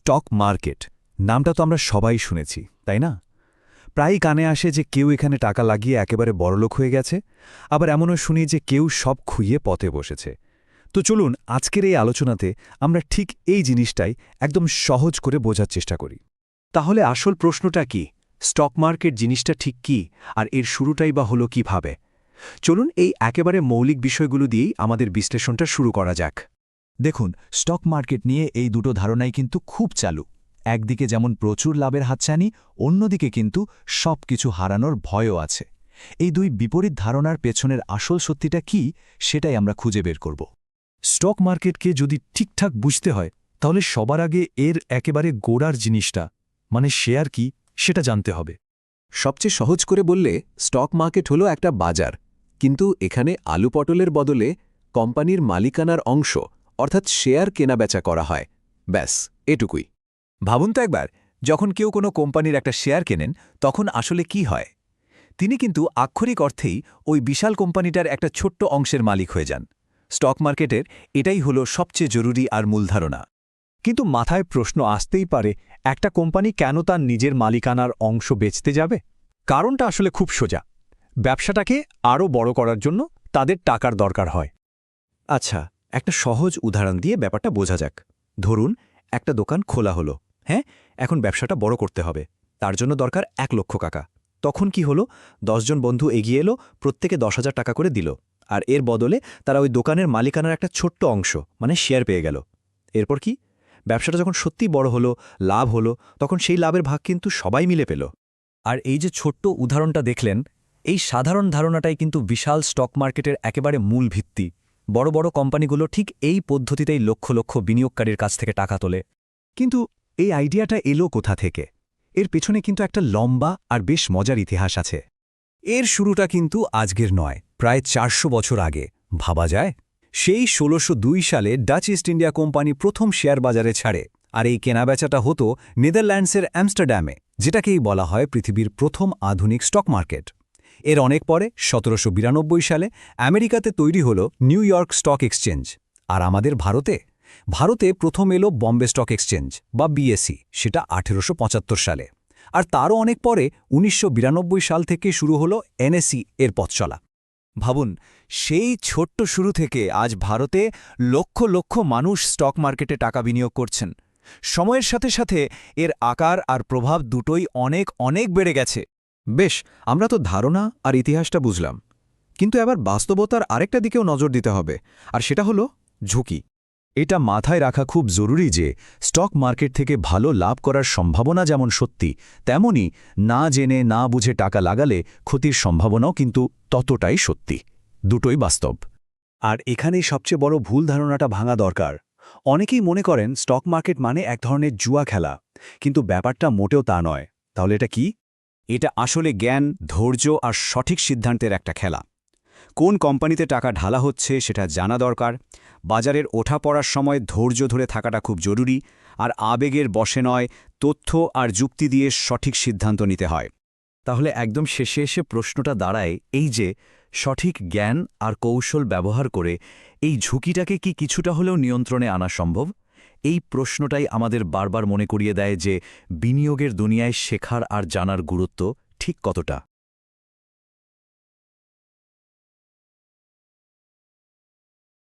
Stock market নামটা তো আমরা সবাই শুনেছি তাই না? প্রায়ই কানে আসে যে কেউ এখানে টাকা লাগিয়ে একেবারে বড়লোক হয়ে গেছে, আবার এমনও শুনি যে কেউ সব খুইয়ে পথে বসেছে। তো চলুন আজকের এই আলোচনাতে আমরা ঠিক এই জিনিসটাই একদম সহজ করে বোঝার চেষ্টা করি। তাহলে আসল প্রশ্নটা কি? স্টক মার্কেট জিনিসটা ঠিক কি, আর এর শুরুটাই বা হলো কিভাবে? চলুন এই একেবারে মৌলিক বিষয়গুলো দিয়েই আমাদের বিশ্লেষণটা শুরু করা যাক। দেখুন, স্টক মার্কেট নিয়ে এই দুটো ধারণাই কিন্তু খুব চালু। একদিকে যেমন প্রচুর লাভের হাতছানি, অন্যদিকে কিন্তু সবকিছু হারানোর ভয়ও আছে। এই দুই বিপরীত ধারণার পেছনের আসল সত্যিটা কি, সেটাই আমরা খুঁজে বের করব। স্টক মার্কেটকে যদি ঠিকঠাক বুঝতে হয় তাহলে সবার আগে এর একেবারে গোড়ার জিনিসটা মানে শেয়ার কি সেটা জানতে হবে। সবচেয়ে সহজ করে বললে স্টক মার্কেট হলো একটা বাজার, কিন্তু এখানে আলু পটলের বদলে কোম্পানির মালিকানার অংশ অর্থাৎ শেয়ার কেনাবেচা করা হয়। ব্যাস এটুকুই। ভাবুন তো একবার, যখন কেউ কোনো কোম্পানির একটা শেয়ার কেনেন তখন আসলে কি হয়? তিনি কিন্তু আক্ষরিক অর্থেই ওই বিশাল কোম্পানিটার একটা ছোট্ট অংশের মালিক হয়ে যান। স্টক মার্কেটের এটাই হলো সবচেয়ে জরুরি আর মূল ধারণা। কিন্তু মাথায় প্রশ্ন আসতেই পারে, একটা কোম্পানি কেন তার নিজের মালিকানার অংশ বেচতে যাবে? কারণটা আসলে খুব সোজা। ব্যবসাটাকে আরও বড় করার জন্য তাদের টাকার দরকার হয়। আচ্ছা, একটা সহজ উদাহরণ দিয়ে ব্যাপারটা বোঝা যাক। ধরুন একটা দোকান খোলা হলো। হ্যাঁ, এখন ব্যবসাটা বড় করতে হবে, তার জন্য দরকার 1,00,000 টাকা। তখন কি হলো? 10 জন বন্ধু এগিয়ে এলো, প্রত্যেকে 10,000 টাকা করে দিল, আর এর বদলে তারা ওই দোকানের মালিকানার একটা ছোট্ট অংশ মানে শেয়ার পেয়ে গেল। এরপর কি? ব্যবসাটা যখন সত্যি বড় হলো, লাভ হলো, তখন সেই লাভের ভাগ কিন্তু সবাই মিলে পেল। আর এই যে ছোট্ট উদাহরণটা দেখলেন, এই সাধারণ ধারণাটাই কিন্তু বিশাল স্টক মার্কেটের একেবারে মূল ভিত্তি। বড় বড় কোম্পানিগুলো ঠিক এই পদ্ধতিতেই লক্ষ লক্ষ বিনিয়োগকারীর কাছ থেকে টাকা তোলে। কিন্তু এই আইডিয়াটা এলো কোথা থেকে? এর পেছনে কিন্তু একটা লম্বা আর বেশ মজার ইতিহাস আছে। এর শুরুটা কিন্তু আজকের নয়, প্রায় 400 বছর আগে। ভাবা যায়, সেই 1602 সালে ডাচ ইস্ট ইন্ডিয়া কোম্পানি প্রথম শেয়ার বাজারে ছাড়ে, আর এই কেনাবেচাটা হতো নেদারল্যান্ডসের অ্যামস্টারডামে, যেটাকেই বলা হয় পৃথিবীর প্রথম আধুনিক স্টক মার্কেট। এর অনেক পরে 1792 সালে আমেরিকাতে তৈরি হল নিউ ইয়র্ক স্টক এক্সচেঞ্জ। আর আমাদের ভারতে প্রথম এলো বম্বে স্টক এক্সচেঞ্জ বা বিএসই, সেটা 1875 সালে। আর তারও অনেক পরে 1992 সাল থেকে শুরু হলো এনএসই এর পথ চলা। ভাবুন, সেই ছোট্ট শুরু থেকে আজ ভারতে লক্ষ লক্ষ মানুষ স্টক মার্কেটে টাকা বিনিয়োগ করছেন। সময়ের সাথে সাথে এর আকার আর প্রভাব দুটোই অনেক অনেক বেড়ে গেছে। বেশ, আমরা তো ধারণা আর ইতিহাসটা বুঝলাম, কিন্তু এবার বাস্তবতার আরেকটা দিকেও নজর দিতে হবে, আর সেটা হলো ঝুঁকি। এটা মাথায় রাখা খুব জরুরি যে স্টক মার্কেট থেকে ভালো লাভ করার সম্ভাবনা যেমন সত্যি, তেমনি না জেনে না বুঝে টাকা লাগালে ক্ষতির সম্ভাবনাও কিন্তু ততটাই সত্যি। দুটোই বাস্তব। আর এখানেই সবচেয়ে বড় ভুল ধারণাটা ভাঙা দরকার। অনেকেই মনে করেন স্টক মার্কেট মানে এক ধরনের জুয়া খেলা, কিন্তু ব্যাপারটা মোটেও তা নয়। তাহলে এটা কি? এটা আসলে জ্ঞান, ধৈর্য আর সঠিক সিদ্ধান্তের একটা খেলা। কোন কোম্পানিতে টাকা ঢালা হচ্ছে সেটা জানা দরকার। বাজারের ওঠা পড়ার সময় ধৈর্য ধরে থাকাটা খুব জরুরি, আর আবেগের বশে নয়, তথ্য আর যুক্তি দিয়ে সঠিক সিদ্ধান্ত নিতে হয়। তাহলে একদম শেষে এসে প্রশ্নটা দাঁড়ায় এই যে, সঠিক জ্ঞান আর কৌশল ব্যবহার করে এই ঝুঁকিটাকে কি কিছুটা হলেও নিয়ন্ত্রণে আনা সম্ভব? এই প্রশ্নটাই আমাদের বারবার মনে করিয়ে দেয় যে বিনিয়োগের দুনিয়ায় শেখার আর জানার গুরুত্ব ঠিক কতটা।